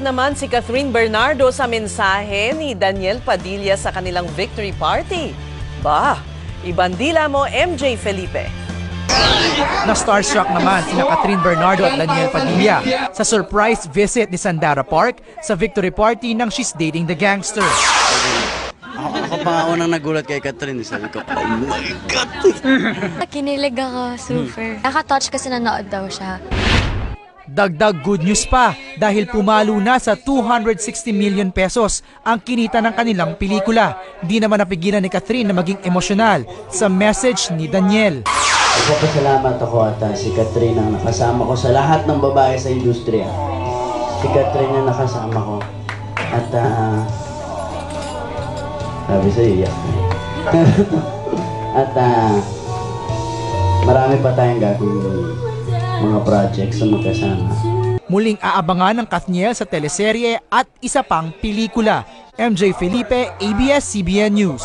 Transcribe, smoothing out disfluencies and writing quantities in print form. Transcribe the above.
Naman si Catherine Bernardo sa mensahe ni Daniel Padilla sa kanilang victory party. Bah, ibandila mo MJ Felipe. Na-starstruck naman sina Catherine Bernardo at Daniel Padilla sa surprise visit ni Sandara Park sa victory party ng She's Dating the Gangster. Ako pa nga unang nagulat kay Catherine. Sabi ko, oh my God! Kinilig ako, super. Nakatouch kasi nanood daw siya. Dagdag good news pa dahil pumalo na sa 260 million pesos ang kinita ng kanilang pelikula. Di naman napigilan ni Catherine na maging emosyonal sa message ni Daniel. Nagpapasalamat ako at si Catherine ang nakasama ko sa lahat ng babae sa industriya. Si Catherine ang nakasama ko. At sabi sa iya. At marami pa tayong gagawin mga projects sa magkasama. Muling aabangan ng Kathniel sa teleserye at isa pang pelikula. MJ Felipe, ABS-CBN News.